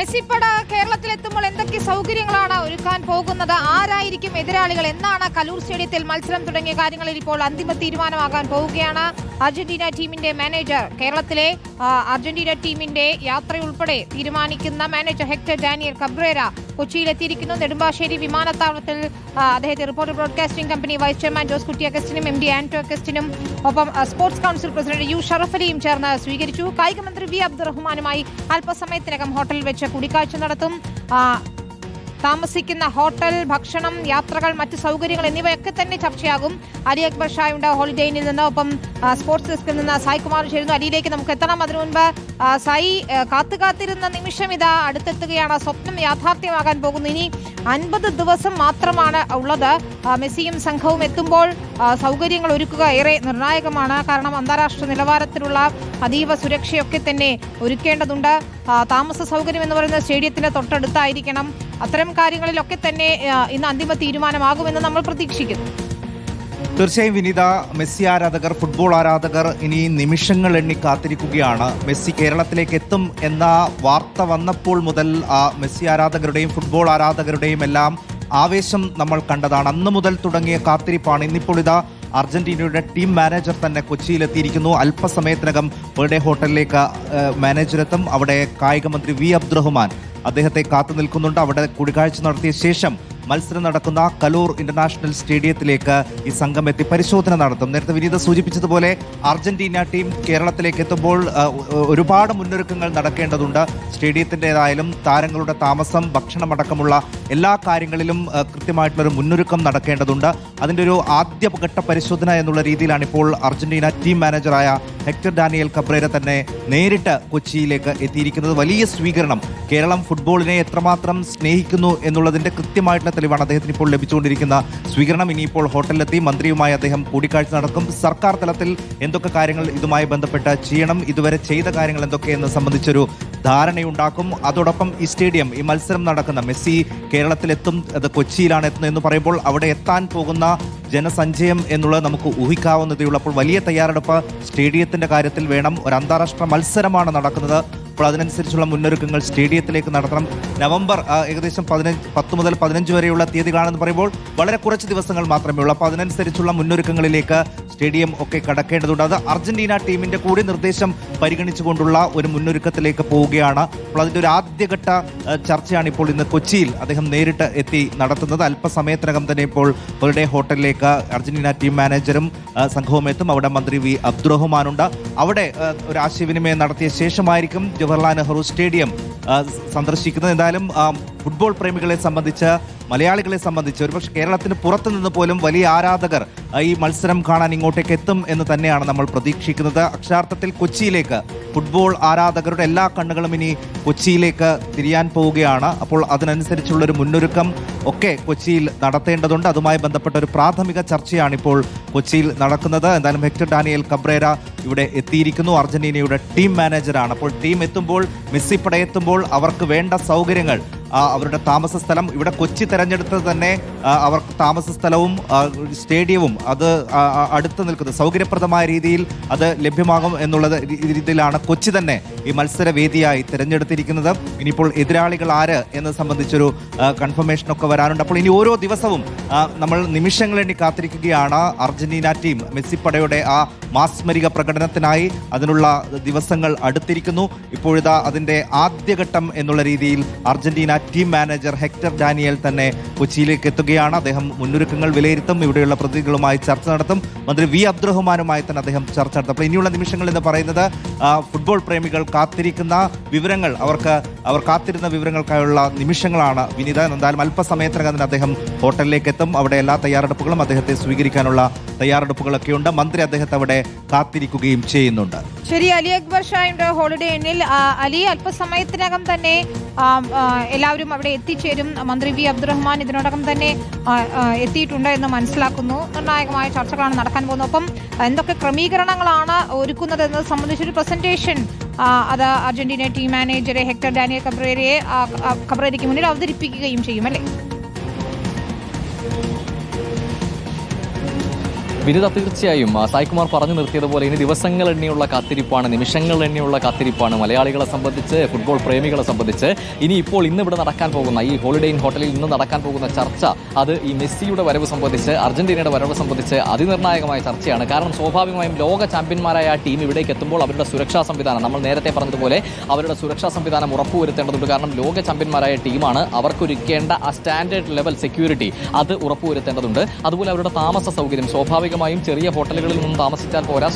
മെസ്സിപ്പട കേരളത്തിലെത്തുമ്പോൾ എന്തൊക്കെ സൗകര്യങ്ങളാണ് ഒരുക്കാൻ പോകുന്നത്, ആരായിരിക്കും എതിരാളികൾ, എന്നാണ് കലൂർ സ്റ്റേഡിയത്തിൽ മത്സരം തുടങ്ങിയ കാര്യങ്ങളിൽ ഇപ്പോൾ അന്തിമ തീരുമാനമാകാൻ പോവുകയാണ്. അർജന്റീന ടീമിന്റെ മാനേജർ, കേരളത്തിലെ അർജന്റീന ടീമിന്റെ യാത്രയുൾപ്പെടെ തീരുമാനിക്കുന്ന മാനേജർ ഹെക്ടർ ഡാനിയൽ കബ്രേര കൊച്ചിയിലെത്തിയിരിക്കുന്നു. നെടുമ്പാശ്ശേരി വിമാനത്താവളത്തിൽ അദ്ദേഹത്തെ reporter broadcasting company vice chairman Jose Kutty അഗസ്റ്റിനും എം ഡി ആന്റോ അഗസ്റ്റിനും ഒപ്പം സ്പോർട്സ് കൗൺസിൽ പ്രസിഡന്റ് യു ഷറഫലിയും ചേർന്ന് സ്വീകരിച്ചു. കായിക മന്ത്രി വി അബ്ദുറഹ്മാനുമായി അല്പസമയത്തിനകം ഹോട്ടലിൽ വെച്ച് കൂടിക്കാഴ്ച നടത്തും. താമസിക്കുന്ന ഹോട്ടൽ, ഭക്ഷണം, യാത്രകൾ, മറ്റ് സൗകര്യങ്ങൾ എന്നിവയൊക്കെ തന്നെ ചർച്ചയാകും. അലി അക്ബർ ഷായുണ്ട് ഹോളിഡേ ഇന്നിൽ നിന്ന്. ഒപ്പം സ്പോർട്സ് ഡെസ്കിൽ നിന്ന് സായ് കുമാർ ചേരുന്നു. അലിയിലേക്ക് നമുക്ക് എത്തണം. അതിനു മുൻപ് സായി, കാത്തിരുന്ന നിമിഷം ഇതാ അടുത്തെത്തുകയാണ്. സ്വപ്നം യാഥാർത്ഥ്യമാകാൻ പോകുന്നു. ഇനി 50 ദിവസം മാത്രമാണ് ഉള്ളത്. മെസ്സിയും സംഘവും എത്തുമ്പോൾ സൗകര്യങ്ങൾ ഒരുക്കുക ഏറെ നിർണായകമാണ്. കാരണം അന്താരാഷ്ട്ര നിലവാരത്തിലുള്ള അതീവ സുരക്ഷയൊക്കെ തന്നെ ഒരുക്കേണ്ടതുണ്ട്. താമസ സൗകര്യം എന്ന് പറയുന്നത് സ്റ്റേഡിയത്തിന് തൊട്ടടുത്തായിരിക്കണം. അത്തരം കാര്യങ്ങളിലൊക്കെ തന്നെ ഇന്ന് അന്തിമ തീരുമാനമാകുമെന്ന് നമ്മൾ പ്രതീക്ഷിക്കുന്നു. തീർച്ചയായും വിനീത, മെസ്സി ആരാധകർ, ഫുട്ബോൾ ആരാധകർ ഇനി നിമിഷങ്ങൾ എണ്ണി കാത്തിരിക്കുകയാണ്. മെസ്സി കേരളത്തിലേക്ക് എത്തും എന്ന വാർത്ത വന്നപ്പോൾ മുതൽ മെസ്സി ആരാധകരുടെയും ഫുട്ബോൾ ആരാധകരുടെയും എല്ലാം ആവേശം നമ്മൾ കണ്ടതാണ്. അന്ന് മുതൽ തുടങ്ങിയ കാത്തിരിപ്പാണ്. ഇന്നിപ്പോൾ ഇതാ അർജന്റീനയുടെ ടീം മാനേജർ തന്നെ കൊച്ചിയിലെത്തിയിരിക്കുന്നു. അല്പസമയത്തിനകം ബേർഡേ ഹോട്ടലിലേക്ക് മാനേജരെത്തും. അവിടെ കായിക മന്ത്രി വി അബ്ദുറഹ്മാൻ അദ്ദേഹത്തെ കാത്തു നിൽക്കുന്നുണ്ട്. അവിടെ കൂടിക്കാഴ്ച നടത്തിയ ശേഷം മത്സരം നടക്കുന്ന കലൂർ ഇന്റർനാഷണൽ സ്റ്റേഡിയത്തിലേക്ക് ഈ സംഘം എത്തി പരിശോധന നടത്തും. നേരത്തെ വിനീത സൂചിപ്പിച്ചതുപോലെ അർജന്റീന ടീം കേരളത്തിലേക്ക് എത്തുമ്പോൾ ഒരുപാട് മുന്നൊരുക്കങ്ങൾ നടക്കേണ്ടതുണ്ട്. സ്റ്റേഡിയത്തിൻ്റെതായാലും താരങ്ങളുടെ താമസം, ഭക്ഷണമടക്കമുള്ള എല്ലാ കാര്യങ്ങളിലും കൃത്യമായിട്ടുള്ളൊരു മുന്നൊരുക്കം നടക്കേണ്ടതുണ്ട്. അതിൻ്റെ ഒരു ആദ്യഘട്ട പരിശോധന എന്നുള്ള രീതിയിലാണ് ഇപ്പോൾ അർജന്റീന ടീം മാനേജറായ ഹെക്ടർ ഡാനിയൽ കബ്രേര തന്നെ നേരിട്ട് കൊച്ചിയിലേക്ക് എത്തിയിരിക്കുന്നത്. വലിയ സ്വീകരണം. കേരളം ഫുട്ബോളിനെ എത്രമാത്രം സ്നേഹിക്കുന്നു എന്നുള്ളതിൻ്റെ കൃത്യമായിട്ടുള്ള തെളിവാണ് അദ്ദേഹത്തിന് ഇപ്പോൾ ലഭിച്ചുകൊണ്ടിരിക്കുന്ന സ്വീകരണം. ഇനിയിപ്പോൾ ഹോട്ടലിലെത്തി മന്ത്രിയുമായി അദ്ദേഹം കൂടിക്കാഴ്ച നടക്കും. സർക്കാർ തലത്തിൽ എന്തൊക്കെ കാര്യങ്ങൾ ഇതുമായി ബന്ധപ്പെട്ട് ചെയ്യണം, ഇതുവരെ ചെയ്ത കാര്യങ്ങൾ എന്തൊക്കെയെന്ന് സംബന്ധിച്ചൊരു ധാരണയുണ്ടാക്കും. അതോടൊപ്പം ഈ സ്റ്റേഡിയം, ഈ മത്സരം നടക്കുന്ന മെസ്സി കേരളത്തിലെത്തും, അത് കൊച്ചിയിലാണ് എത്തുന്നത് എന്ന് പറയുമ്പോൾ അവിടെ എത്താൻ പോകുന്ന ജനസഞ്ചയം എന്നുള്ളത് നമുക്ക് ഊഹിക്കാവുന്നതേ ഉള്ളൂ. അപ്പോൾ വലിയ തയ്യാറെടുപ്പ് സ്റ്റേഡിയത്തിന്റെ കാര്യത്തിൽ വേണം. ഒരു അന്താരാഷ്ട്ര മത്സരമാണ് നടക്കുന്നത്. അപ്പോൾ അതിനനുസരിച്ചുള്ള മുന്നൊരുക്കങ്ങൾ സ്റ്റേഡിയത്തിലേക്ക് നടത്തണം. നവംബർ ഏകദേശം 10 മുതൽ 15 വരെയുള്ള തീയതികളാണെന്ന് പറയുമ്പോൾ വളരെ കുറച്ച് ദിവസങ്ങൾ മാത്രമേ ഉള്ളൂ. അപ്പോൾ അതിനനുസരിച്ചുള്ള മുന്നൊരുക്കങ്ങളിലേക്ക് സ്റ്റേഡിയം ഒക്കെ കടക്കേണ്ടതുണ്ട്. അത് അർജന്റീന ടീമിന്റെ കൂടി നിർദ്ദേശം പരിഗണിച്ചുകൊണ്ടുള്ള ഒരു മുന്നൊരുക്കത്തിലേക്ക് പോവുകയാണ്. അപ്പോൾ അതിൻ്റെ ഒരു ആദ്യഘട്ട ചർച്ചയാണ് ഇപ്പോൾ ഇന്ന് കൊച്ചിയിൽ അദ്ദേഹം നേരിട്ട് എത്തി നടത്തുന്നത്. അല്പസമയത്തിനകം തന്നെ ഇപ്പോൾ ഹോളിഡേ ഹോട്ടലിലേക്ക് അർജന്റീന ടീം മാനേജറും സംഘവും എത്തും. അവിടെ മന്ത്രി വി അബ്ദുറഹ്മാനുണ്ട്. അവിടെ ഒരു ആശയവിനിമയം നടത്തിയ ശേഷമായിരിക്കും ജവഹർലാൽ നെഹ്റു സ്റ്റേഡിയം സന്ദർശിക്കുന്നത്. എന്തായാലും ഫുട്ബോൾ പ്രേമികളെ സംബന്ധിച്ച്, മലയാളികളെ സംബന്ധിച്ച്, ഒരുപക്ഷെ കേരളത്തിന് പുറത്തു നിന്ന് പോലും വലിയ ആരാധകർ ഈ മത്സരം കാണാൻ ഇങ്ങോട്ടേക്ക് എത്തും എന്ന് തന്നെയാണ് നമ്മൾ പ്രതീക്ഷിക്കുന്നത്. അക്ഷരാർത്ഥത്തിൽ കൊച്ചിയിലേക്ക് ഫുട്ബോൾ ആരാധകരുടെ എല്ലാ കണ്ണുകളും ഇനി കൊച്ചിയിലേക്ക് തിരിയാൻ പോവുകയാണ്. അപ്പോൾ അതിനനുസരിച്ചുള്ളൊരു മുന്നൊരുക്കം ഒക്കെ കൊച്ചിയിൽ നടത്തേണ്ടതുണ്ട്. അതുമായി ബന്ധപ്പെട്ട ഒരു പ്രാഥമിക ചർച്ചയാണ് ഇപ്പോൾ കൊച്ചിയിൽ നടക്കുന്നത്. എന്തായാലും ഹെക്ടർ ഡാനിയൽ കബ്രേര ഇവിടെ എത്തിയിരിക്കുന്നു. അർജന്റീനയുടെ ടീം മാനേജറാണ്. അപ്പോൾ ടീം എത്തുമ്പോൾ, മെസ്സി പടയെത്തുമ്പോൾ അവർക്ക് വേണ്ട സൗകര്യങ്ങൾ, അവരുടെ താമസ സ്ഥലം, ഇവിടെ കൊച്ചി തെരഞ്ഞെടുത്തത് തന്നെ അവർക്ക് താമസ സ്ഥലവും സ്റ്റേഡിയവും അത് അടുത്ത് നിൽക്കുന്നത് സൗകര്യപ്രദമായ രീതിയിൽ അത് ലഭ്യമാകും എന്നുള്ള രീതിയിലാണ് കൊച്ചി തന്നെ ഈ മത്സരവേദിയായി തിരഞ്ഞെടുത്തിരിക്കുന്നത്. ഇനിയിപ്പോൾ എതിരാളികൾ ആര് എന്നത് സംബന്ധിച്ചൊരു കൺഫർമേഷനൊക്കെ വരാനുണ്ട്. അപ്പോൾ ഇനി ഓരോ ദിവസവും നമ്മൾ നിമിഷങ്ങൾ എണ്ണി കാത്തിരിക്കുകയാണ്. അർജന്റീന ടീം മെസ്സിപ്പടയുടെ ആ മാസ്മരിക പ്രകടനത്തിനായി അതിനുള്ള ദിവസങ്ങൾ അടുത്തിരിക്കുന്നു. ഇപ്പോഴിതാ അതിൻ്റെ ആദ്യഘട്ടം എന്നുള്ള രീതിയിൽ Argentina team manager Hector Daniel തന്നെ കൊച്ചിയിലേക്ക് എത്തുകയാണ്. അദ്ദേഹം മുന്നൊരുക്കങ്ങൾ വിലയിരുത്തും. ഇവിടെയുള്ള പ്രതിനിധികളുമായി ചർച്ച നടത്തും. മന്ത്രി വി അബ്ദുറഹ്മാനുമായി തന്നെ അദ്ദേഹം ചർച്ച നടത്തും. അപ്പോൾ ഇനിയുള്ള നിമിഷങ്ങൾ എന്ന് പറയുന്നത് ഫുട്ബോൾ പ്രേമികൾ കാത്തിരിക്കുന്ന വിവരങ്ങൾ, അവർ കാത്തിരുന്ന വിവരങ്ങൾക്കായുള്ള നിമിഷങ്ങളാണ് വിനീത. എന്തായാലും അല്പസമയത്തിനകം തന്നെ അദ്ദേഹം ഹോട്ടലിലേക്ക് എത്തും. അവിടെ എല്ലാ തയ്യാറെടുപ്പുകളും, അദ്ദേഹത്തെ സ്വീകരിക്കാനുള്ള തയ്യാറെടുപ്പുകളൊക്കെ ഉണ്ട്. മന്ത്രി അദ്ദേഹത്തെ അവിടെ കാത്തിരിക്കുകയും ചെയ്യുന്നുണ്ട്. ശരി, അലി അക്ബർ ഷായുടെ ഹോളിഡേ ഇന്നിൽ അലി അല്പസമയത്തിനകം തന്നെ എല്ലാവരും അവിടെ എത്തിച്ചേരും. മന്ത്രി വി അബ്ദുറഹ്മാൻ ഇതിനോടകം തന്നെ എത്തിയിട്ടുണ്ട് എന്ന് മനസ്സിലാക്കുന്നു. നിർണായകമായ ചർച്ചകളാണ് നടക്കാൻ പോകുന്നത്. ഒപ്പം എന്തൊക്കെ ക്രമീകരണങ്ങളാണ് ഒരുക്കുന്നത് എന്നത് സംബന്ധിച്ചൊരു പ്രസന്റേഷൻ അത് അർജന്റീന ടീം മാനേജറെ ഹെക്ടർ ഡാനിയൽ കബ്രേരയ്ക്ക് മുന്നിൽ അവതരിപ്പിക്കുകയും ചെയ്യും, അല്ലേ? വിനിത, തീർച്ചയായും സായികുമാർ പറഞ്ഞു നിർത്തിയതുപോലെ ഇനി ദിവസങ്ങൾ എണ്ണിയുള്ള കാത്തിരിപ്പാണ്, നിമിഷങ്ങൾ എണ്ണിയുള്ള കാത്തിരിപ്പാണ് മലയാളികളെ സംബന്ധിച്ച്, ഫുട്ബോൾ പ്രേമികളെ സംബന്ധിച്ച്. ഇനി ഇപ്പോൾ ഇന്ന് ഇവിടെ നടക്കാൻ പോകുന്ന ഈ ഹോളിഡേ ഇൻ ഹോട്ടലിൽ ഇന്ന് നടക്കാൻ പോകുന്ന ചർച്ച, അത് ഈ മെസ്സിയുടെ വരവ് സംബന്ധിച്ച്, അർജന്റീനയുടെ വരവ് സംബന്ധിച്ച് അതിനിർണായകമായ ചർച്ചയാണ്. കാരണം സ്വാഭാവികമായും ലോക ചാമ്പ്യന്മാരായ ആ ടീം ഇവിടേക്ക് എത്തുമ്പോൾ അവരുടെ സുരക്ഷാ സംവിധാനം, നമ്മൾ നേരത്തെ പറഞ്ഞതുപോലെ അവരുടെ സുരക്ഷാ സംവിധാനം ഉറപ്പുവരുത്തേണ്ടതുണ്ട്. കാരണം ലോക ചാമ്പ്യന്മാരായ ടീമാണ്, അവർക്കൊരുക്കേണ്ട ആ സ്റ്റാൻഡേർഡ് ലെവൽ സെക്യൂരിറ്റി അത് ഉറപ്പുവരുത്തേണ്ടതുണ്ട്. അതുപോലെ അവരുടെ താമസ സൗകര്യം, സ്വാഭാവികമായും ചെറിയ ഹോട്ടലുകളിൽ നിന്നും താമസിച്ചാൽ പോരാ.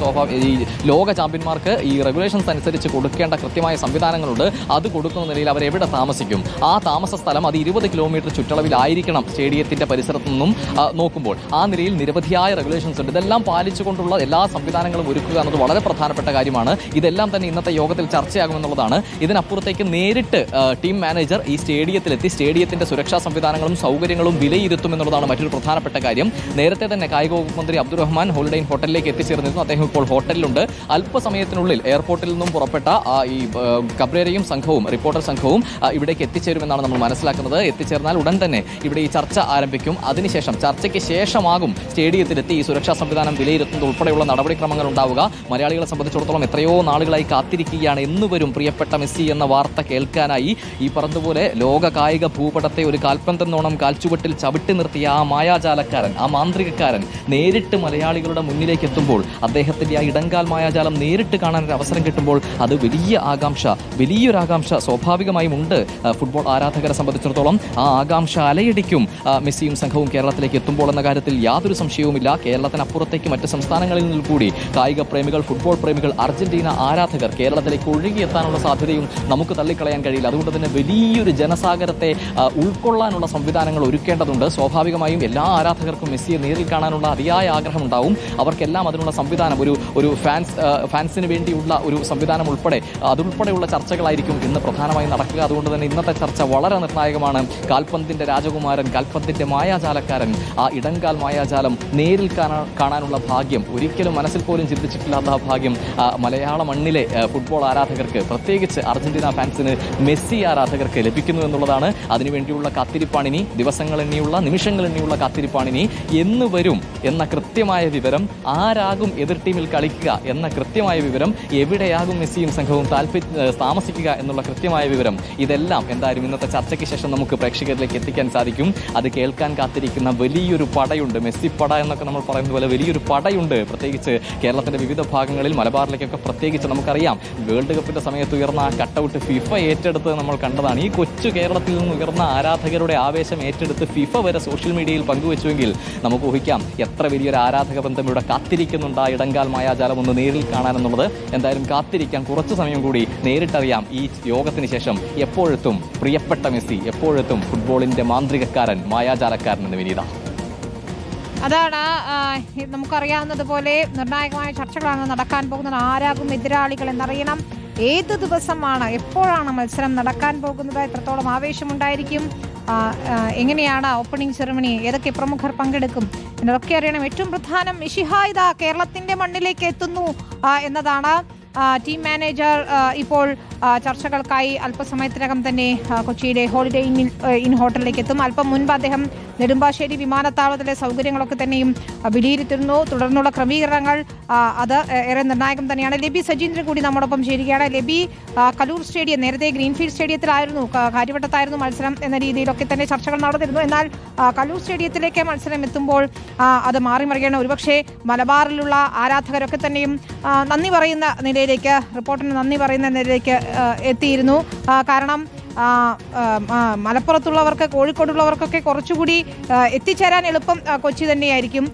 ഈ ലോക ചാമ്പ്യന്മാർക്ക് ഈ റെഗുലേഷൻസ് അനുസരിച്ച് കൊടുക്കേണ്ട കൃത്യമായ സംവിധാനങ്ങളുണ്ട്. അത് കൊടുക്കുന്ന നിലയിൽ അവരെവിടെ താമസിക്കും, ആ താമസ സ്ഥലം അത് 20 കിലോമീറ്റർ ചുറ്റളവിലായിരിക്കണം സ്റ്റേഡിയത്തിന്റെ പരിസരത്തു നിന്നും നോക്കുമ്പോൾ. ആ നിലയിൽ നിരവധിയായ റെഗുലേഷൻസ് ഉണ്ട്. ഇതെല്ലാം പാലിച്ചുകൊണ്ടുള്ള എല്ലാ സംവിധാനങ്ങളും ഒരുക്കുക എന്നത് വളരെ പ്രധാനപ്പെട്ട കാര്യമാണ്. ഇതെല്ലാം തന്നെ ഇന്നത്തെ യോഗത്തിൽ ചർച്ചയാകുമെന്നുള്ളതാണ്. ഇതിനപ്പുറത്തേക്ക് നേരിട്ട് ടീം മാനേജർ ഈ സ്റ്റേഡിയത്തിലെത്തി സ്റ്റേഡിയത്തിന്റെ സുരക്ഷാ സംവിധാനങ്ങളും സൗകര്യങ്ങളും വിലയിരുത്തുമെന്നുള്ളതാണ് മറ്റൊരു പ്രധാനപ്പെട്ട കാര്യം. നേരത്തെ തന്നെ കായിക വകുപ്പ് മന്ത്രി അബ്ദുറഹ്മാൻ ഹോളിഡേ ഇൻ ഹോട്ടലിലേക്ക് എത്തിച്ചേർന്നിരുന്നു. അദ്ദേഹം ഇപ്പോൾ ഹോട്ടലിലുണ്ട്. അല്പസമയത്തിനുള്ളിൽ എയർപോർട്ടിൽ നിന്നും പുറപ്പെട്ട ഈ കബ്രേരയും സംഘവും, റിപ്പോർട്ടർ സംഘവും ഇവിടേക്ക് എത്തിച്ചേരുമെന്നാണ് നമ്മൾ മനസ്സിലാക്കുന്നത്. എത്തിച്ചേർന്നാൽ ഉടൻ തന്നെ ഇവിടെ ഈ ചർച്ച ആരംഭിക്കും. അതിനുശേഷം ചർച്ചയ്ക്ക് ശേഷമാകും സ്റ്റേഡിയത്തിലെത്തി ഈ സുരക്ഷാ സംവിധാനം വിലയിരുത്തുന്നത് ഉൾപ്പെടെയുള്ള നടപടിക്രമങ്ങൾ ഉണ്ടാവുക. മലയാളികളെ സംബന്ധിച്ചിടത്തോളം എത്രയോ നാളുകളായി കാത്തിരിക്കുകയാണ് എന്ന് വരും പ്രിയപ്പെട്ട മെസ്സി എന്ന വാർത്ത കേൾക്കാനായി. ഈ പറഞ്ഞതുപോലെ ലോക കായിക ഭൂപടത്തെ ഒരു കാൽപന്തെന്നോണം കാൽച്ചുവട്ടിൽ ചവിട്ടി നിർത്തിയ ആ മായാജാലക്കാരൻ, ആ മാന്ത്രികക്കാരൻ നേരിട്ട് മലയാളികളുടെ മുന്നിലേക്ക് എത്തുമ്പോൾ, അദ്ദേഹത്തിന്റെ ആ ഇടങ്കാൽ മായാജാലം നേരിട്ട് കാണാൻ ഒരു അവസരം കിട്ടുമ്പോൾ അത് വലിയൊരു ആകാംക്ഷ സ്വാഭാവികമായും ഉണ്ട് ഫുട്ബോൾ ആരാധകരെ സംബന്ധിച്ചിടത്തോളം. ആ ആകാംക്ഷ അലയടിക്കും മെസ്സിയും സംഘവും കേരളത്തിലേക്ക് എത്തുമ്പോൾ എന്ന കാര്യത്തിൽ യാതൊരു സംശയവുമില്ല. കേരളത്തിനപ്പുറത്തേക്ക് മറ്റ് സംസ്ഥാനങ്ങളിൽ നിന്ന് കൂടി കായിക പ്രേമികൾ, ഫുട്ബോൾ പ്രേമികൾ, അർജന്റീന ആരാധകർ കേരളത്തിലേക്ക് ഒഴുകിയെത്താനുള്ള സാധ്യതയും നമുക്ക് തള്ളിക്കളയാൻ കഴിയില്ല. അതുകൊണ്ട് തന്നെ വലിയൊരു ജനസാഗരത്തെ ഉൾക്കൊള്ളാനുള്ള സംവിധാനങ്ങൾ ഒരുക്കേണ്ടതുണ്ട്. സ്വാഭാവികമായും എല്ലാ ആരാധകർക്കും മെസ്സിയെ നേരിൽ കാണാനുള്ള അതിയായ ആഗ്രഹമുണ്ടാവും. അവർക്കെല്ലാം അതിനുള്ള സംവിധാനം, ഒരു ഫാൻസിന് വേണ്ടിയുള്ള ഒരു സംവിധാനം അതുൾപ്പെടെയുള്ള ചർച്ചകളായിരിക്കും ഇന്ന് പ്രധാനമായും നടക്കുക. അതുകൊണ്ട് തന്നെ ഇന്നത്തെ ചർച്ച വളരെ നിർണായകമാണ്. കാൽപന്തിന്റെ രാജകുമാരൻ, കാൽപന്തിന്റെ മായാജാലക്കാരൻ, ആ ഇടങ്കാൽ മായാജാലം നേരിൽ കാണാനുള്ള ഭാഗ്യം, ഒരിക്കലും മനസ്സിൽ പോലും ചിന്തിച്ചിട്ടില്ലാത്ത ആ ഭാഗ്യം മലയാള മണ്ണിലെ ഫുട്ബോൾ ആരാധകർക്ക്, പ്രത്യേകിച്ച് അർജന്റീന ഫാൻസിന്, മെസ്സി ആരാധകർക്ക് ലഭിക്കുന്നു എന്നുള്ളതാണ്. അതിനുവേണ്ടിയുള്ള കാത്തിരിപ്പാണിനി, ദിവസങ്ങൾ എണ്ണിയുള്ള, നിമിഷങ്ങൾ എണ്ണിയുള്ള കാത്തിരിപ്പാണിനി. എന്ന് വരും എന്ന കൃത്യമായ വിവരം, ആരാകും എതിർ ടീമിൽ കളിക്കുക എന്ന കൃത്യമായ വിവരം, എവിടെയാകും മെസ്സിയും സംഘവും താമസിക്കുക എന്നുള്ള കൃത്യമായ വിവരം, ഇതെല്ലാം എന്തായാലും ഇന്നത്തെ ചർച്ചയ്ക്ക് ശേഷം നമുക്ക് പ്രേക്ഷകരിലേക്ക് എത്തിക്കാൻ സാധിക്കും. അത് കേൾക്കാൻ കാത്തിരിക്കുന്ന വലിയൊരു പടയുണ്ട്. മെസ്സി പട എന്നൊക്കെ നമ്മൾ പറയുന്നത് പോലെ വലിയൊരു പടയുണ്ട്. പ്രത്യേകിച്ച് കേരളത്തിന്റെ വിവിധ ഭാഗങ്ങളിൽ, മലബാറിലേക്കൊക്കെ പ്രത്യേകിച്ച് നമുക്കറിയാം, വേൾഡ് കപ്പിന്റെ സമയത്ത് ഉയർന്ന ആ കട്ടൗട്ട് ഫിഫ ഏറ്റെടുത്ത് നമ്മൾ കണ്ടതാണ്. ഈ കൊച്ചു കേരളത്തിൽ നിന്ന് ഉയർന്ന ആരാധകരുടെ ആവേശം ഏറ്റെടുത്ത് ഫിഫ വരെ സോഷ്യൽ മീഡിയയിൽ പങ്കുവെച്ചുവെങ്കിൽ നമുക്ക് ഊഹിക്കാം എത്ര വലിയൊരു ആരാധക ബന്ധം ഇവിടെ കാത്തിരിക്കുന്നുണ്ട് ആ ഇടങ്കാൽ മായാജാലം ഒന്ന് നേരിൽ കാണാനെന്നുള്ളത്. എന്തായാലും കാത്തിരിക്കാൻ കുറച്ചു സമയം കൂടി, നേരിട്ടറിയാം ഈ യോഗത്തിന് ശേഷം എപ്പോഴെത്തും പ്രിയപ്പെട്ട മെസ്സി, എപ്പോഴെത്തും ഫുട്ബോളിന്റെ മാന്ത്രികക്കാരൻ, മായാജാലക്കാരൻ എന്ന് വിനീത. അതാണ് നമുക്കറിയാവുന്നതുപോലെ നിർണായകമായ ചർച്ചകളാണ് നടക്കാൻ പോകുന്നത്. ആരാകും എതിരാളികൾ എന്നറിയണം. ഏത് ദിവസമാണ്, എപ്പോഴാണ് മത്സരം നടക്കാൻ പോകുന്നത്, എത്രത്തോളം ആവേശമുണ്ടായിരിക്കും, എങ്ങനെയാണ് ഓപ്പണിംഗ് സെറമണി, ഏതൊക്കെ പ്രമുഖർ പങ്കെടുക്കും എന്നതൊക്കെ അറിയണം. ഏറ്റവും പ്രധാനം, ഇഷിഹായിദ കേരളത്തിന്റെ മണ്ണിലേക്ക് എത്തുന്നു എന്നതാണ്. ടീം മാനേജർ ഇപ്പോൾ ചർച്ചകൾക്കായി അല്പസമയത്തിനകം തന്നെ കൊച്ചിയിലെ ഹോളിഡേ ഇൻ ഹോട്ടലിലേക്ക് എത്തും. അല്പം മുൻപ് അദ്ദേഹം നെടുമ്പാശ്ശേരി വിമാനത്താവളത്തിലെ സൗകര്യങ്ങളൊക്കെ തന്നെയും വിലയിരുത്തുന്നു. തുടർന്നുള്ള ക്രമീകരണങ്ങൾ അത് ഏറെ നിർണായകം തന്നെയാണ്. ലബി സജീന്ദ്രൻ കൂടി നമ്മോടൊപ്പം ചേരുകയാണ്. ലബി, കലൂർ സ്റ്റേഡിയം, നേരത്തെ ഗ്രീൻഫീൽഡ് സ്റ്റേഡിയത്തിലായിരുന്നു, കാര്യവട്ടത്തായിരുന്നു മത്സരം എന്ന രീതിയിലൊക്കെ തന്നെ ചർച്ചകൾ നടന്നിരുന്നു. എന്നാൽ കലൂർ സ്റ്റേഡിയത്തിലേക്ക് മത്സരം എത്തുമ്പോൾ അത് മാറിമറിയണം. ഒരുപക്ഷെ മലബാറിലുള്ള ആരാധകരൊക്കെ തന്നെയും നന്ദി പറയുന്ന നിലയിലേക്ക്, റിപ്പോർട്ടിന് നന്ദി പറയുന്ന നിലയിലേക്ക് എത്തിയിരുന്നു. കാരണം മലപ്പുറത്തുള്ളവർക്ക്, കോഴിക്കോടുള്ളവർക്കൊക്കെ കുറച്ചുകൂടി എത്തിച്ചേരാൻ എളുപ്പം കൊച്ചി തന്നെയായിരിക്കും.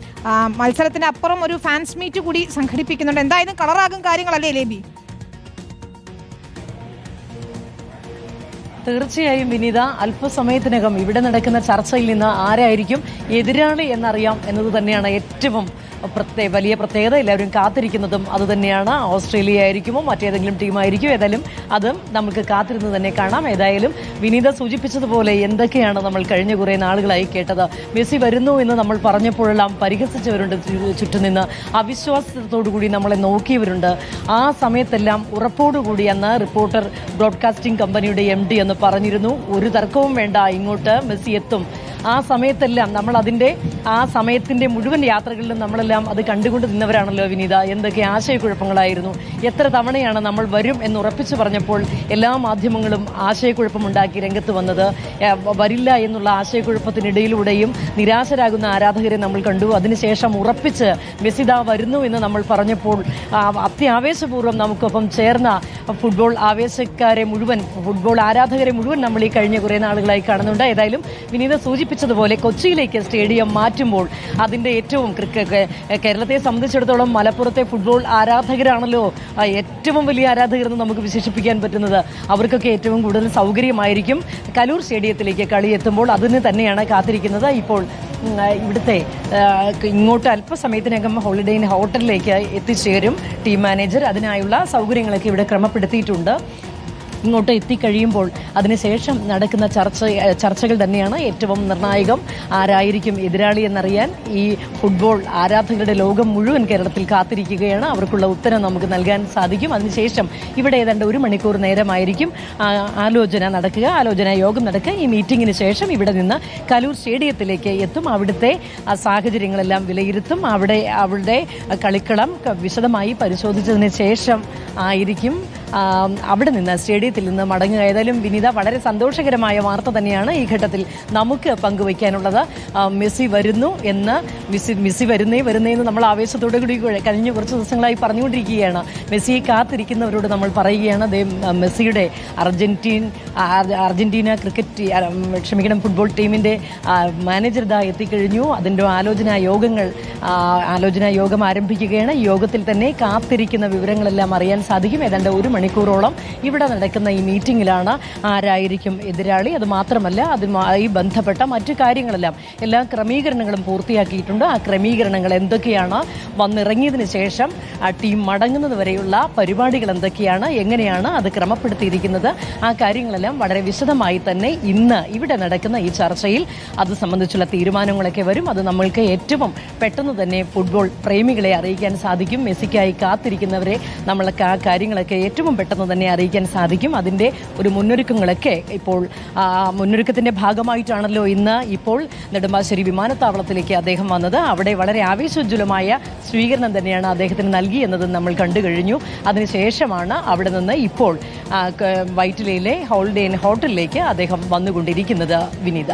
മത്സരത്തിന് അപ്പുറം ഒരു ഫാൻസ് മീറ്റ് കൂടി സംഘടിപ്പിക്കുന്നുണ്ട്. എന്തായാലും കളറാകും കാര്യങ്ങളല്ലേ ലേബി? തീർച്ചയായും വിനീത, അല്പസമയത്തിനകം ഇവിടെ നടക്കുന്ന ചർച്ചയിൽ നിന്ന് ആരായിരിക്കും എതിരാളി എന്നറിയാം എന്നത് തന്നെയാണ് ഏറ്റവും വലിയ പ്രത്യേകത. എല്ലാവരും കാത്തിരിക്കുന്നതും അതുതന്നെയാണ്. ഓസ്ട്രേലിയ ആയിരിക്കുമോ മറ്റേതെങ്കിലും ടീമായിരിക്കും, ഏതായാലും അതും നമുക്ക് കാത്തിരുന്ന് തന്നെ കാണാം. ഏതായാലും വിനീത സൂചിപ്പിച്ചതുപോലെ എന്തൊക്കെയാണ് നമ്മൾ കഴിഞ്ഞ കുറേ നാളുകളായി കേട്ടത്. മെസ്സി വരുന്നു എന്ന് നമ്മൾ പറഞ്ഞപ്പോഴെല്ലാം പരിഹസിച്ചവരുണ്ട്, ചുറ്റുനിന്ന് അവിശ്വാസത്തോടുകൂടി നമ്മളെ നോക്കിയവരുണ്ട്. ആ സമയത്തെല്ലാം ഉറപ്പോടുകൂടി അന്ന് റിപ്പോർട്ടർ ബ്രോഡ്കാസ്റ്റിംഗ് കമ്പനിയുടെ MD എന്ന് പറഞ്ഞിരുന്നു, ഒരു തർക്കവും വേണ്ട, ഇങ്ങോട്ട് മെസ്സി എത്തും. ആ സമയത്തെല്ലാം നമ്മൾ ആ സമയത്തിൻ്റെ മുഴുവൻ യാത്രകളിലും നമ്മളെല്ലാം അത് കണ്ടുകൊണ്ട് നിന്നവരാണല്ലോ വിനീത. എന്തൊക്കെ ആശയക്കുഴപ്പങ്ങളായിരുന്നു. എത്ര തവണയാണ് നമ്മൾ വരും എന്ന് ഉറപ്പിച്ചു പറഞ്ഞപ്പോൾ എല്ലാ മാധ്യമങ്ങളും ആശയക്കുഴപ്പമുണ്ടാക്കി രംഗത്ത് വന്നത്. വരില്ല എന്നുള്ള ആശയക്കുഴപ്പത്തിനിടയിലൂടെയും നിരാശരാകുന്ന ആരാധകരെ നമ്മൾ കണ്ടു. അതിനുശേഷം ഉറപ്പിച്ച് മെസ്സി ദാ വരുന്നു എന്ന് നമ്മൾ പറഞ്ഞപ്പോൾ അത്യാവേശപൂർവ്വം നമുക്കൊപ്പം ചേർന്ന ഫുട്ബോൾ ആരാധകരെ മുഴുവൻ നമ്മൾ ഈ കഴിഞ്ഞ കുറേ നാളുകളായി കാണുന്നുണ്ട്. ഏതായാലും വിനീത സൂചിപ്പിച്ചതുപോലെ കൊച്ചിയിലേക്ക് സ്റ്റേഡിയം മാറ്റുമ്പോൾ അതിൻ്റെ ഏറ്റവും കേരളത്തെ സംബന്ധിച്ചിടത്തോളം മലപ്പുറത്തെ ഫുട്ബോൾ ആരാധകരാണല്ലോ ഏറ്റവും വലിയ ആരാധകർ എന്ന് നമുക്ക് വിശേഷിപ്പിക്കാൻ പറ്റുന്നത്. അവർക്കൊക്കെ ഏറ്റവും കൂടുതൽ സൗകര്യമായിരിക്കും കലൂർ സ്റ്റേഡിയത്തിലേക്ക് കളി എത്തുമ്പോൾ. അതിന് തന്നെയാണ് കാത്തിരിക്കുന്നത്. ഇപ്പോൾ ഇവിടുത്തെ ഇങ്ങോട്ട് അല്പസമയത്തിനകം ഹോളിഡേ ഇൻ ഹോട്ടലിലേക്ക് എത്തിച്ചേരും ടീം മാനേജർ. അതിനായുള്ള സൗകര്യങ്ങളൊക്കെ ഇവിടെ ക്രമപ്പെടുത്തിയിട്ടുണ്ട്. ഇങ്ങോട്ട് എത്തിക്കഴിയുമ്പോൾ അതിനുശേഷം നടക്കുന്ന ചർച്ചകൾ തന്നെയാണ് ഏറ്റവും നിർണായകം. ആരായിരിക്കും എതിരാളി എന്നറിയാൻ ഈ ഫുട്ബോൾ ആരാധകരുടെ ലോകം മുഴുവൻ കേരളത്തിൽ കാത്തിരിക്കുകയാണ്. അവർക്കുള്ള ഉത്തരം നമുക്ക് നൽകാൻ സാധിക്കും. അതിനുശേഷം ഇവിടെ ഏതാണ്ട് 1 മണിക്കൂർ നേരമായിരിക്കും ആലോചന യോഗം നടക്കുക. ഈ മീറ്റിങ്ങിന് ശേഷം ഇവിടെ നിന്ന് കലൂർ സ്റ്റേഡിയത്തിലേക്ക് എത്തും. അവിടുത്തെ സാഹചര്യങ്ങളെല്ലാം വിലയിരുത്തും. അവരുടെ കളിക്കളം വിശദമായി പരിശോധിച്ചതിന് ശേഷം ആയിരിക്കും അവിടെ നിന്ന് സ്റ്റേഡിയത്തിൽ നിന്ന് മടങ്ങുക. ഏതായാലും വിനീത, വളരെ സന്തോഷകരമായ വാർത്ത തന്നെയാണ് ഈ ഘട്ടത്തിൽ നമുക്ക് പങ്കുവയ്ക്കാനുള്ളത്. മെസ്സി വരുന്നേന്ന് നമ്മൾ ആവേശത്തോടു കൂടി കഴിഞ്ഞ കുറച്ച് ദിവസങ്ങളായി പറഞ്ഞുകൊണ്ടിരിക്കുകയാണ്. മെസ്സിയെ കാത്തിരിക്കുന്നവരോട് നമ്മൾ പറയുകയാണ്, മെസ്സിയുടെ അർജന്റീന ഫുട്ബോൾ ടീമിൻ്റെ മാനേജർ ഇതാ എത്തിക്കഴിഞ്ഞു. അതിൻ്റെ ആലോചനാ യോഗം ആരംഭിക്കുകയാണ്. ഈ യോഗത്തിൽ തന്നെ കാത്തിരിക്കുന്ന വിവരങ്ങളെല്ലാം അറിയാൻ സാധിക്കും. ഏതാണ്ട് 1 മണിക്കൂറോളം ഇവിടെ നടക്കുന്ന ഈ മീറ്റിംഗിലാണ് ആരായിരിക്കും എതിരാളി. അത് മാത്രമല്ല, അതുമായി ബന്ധപ്പെട്ട മറ്റു കാര്യങ്ങളെല്ലാം എല്ലാ ക്രമീകരണങ്ങളും പൂർത്തിയാക്കിയിട്ടുണ്ട്. ആ ക്രമീകരണങ്ങൾ എന്തൊക്കെയാണ്, വന്നിറങ്ങിയതിന് ശേഷം ആ ടീം മടങ്ങുന്നത് വരെയുള്ള പരിപാടികൾ എന്തൊക്കെയാണ്, എങ്ങനെയാണ് അത് ക്രമപ്പെടുത്തിയിരിക്കുന്നത്, ആ കാര്യങ്ങളെല്ലാം വളരെ വിശദമായി തന്നെ ഇന്ന് ഇവിടെ നടക്കുന്ന ഈ ചർച്ചയിൽ അത് സംബന്ധിച്ചുള്ള തീരുമാനങ്ങളൊക്കെ വരും. അത് നമ്മൾക്ക് ഏറ്റവും പെട്ടെന്ന് തന്നെ ഫുട്ബോൾ പ്രേമികളെ അറിയിക്കാൻ സാധിക്കും. മെസ്സിക്കായി കാത്തിരിക്കുന്നവരെ നമ്മൾക്ക് ആ കാര്യങ്ങളൊക്കെ ഏറ്റവും പെട്ടെന്ന് തന്നെ അറിയിക്കാൻ സാധിക്കും. അതിൻ്റെ ഒരു മുന്നൊരുക്കങ്ങളൊക്കെ ഇപ്പോൾ മുന്നൊരുക്കത്തിൻ്റെ ഭാഗമായിട്ടാണല്ലോ ഇന്ന് ഇപ്പോൾ നെടുമ്പാശ്ശേരി വിമാനത്താവളത്തിലേക്ക് അദ്ദേഹം വന്നത്. അവിടെ വളരെ ആവേശോജ്വലമായ സ്വീകരണം തന്നെയാണ് അദ്ദേഹത്തിന് നൽകിയെന്നത് നമ്മൾ കണ്ടു കഴിഞ്ഞു. അതിനുശേഷമാണ് അവിടെ നിന്ന് ഇപ്പോൾ വൈറ്റിലയിലെ ഹോളിഡേ ഇൻ ഹോട്ടലിലേക്ക് അദ്ദേഹം വന്നുകൊണ്ടിരിക്കുന്നത്. വിനീത.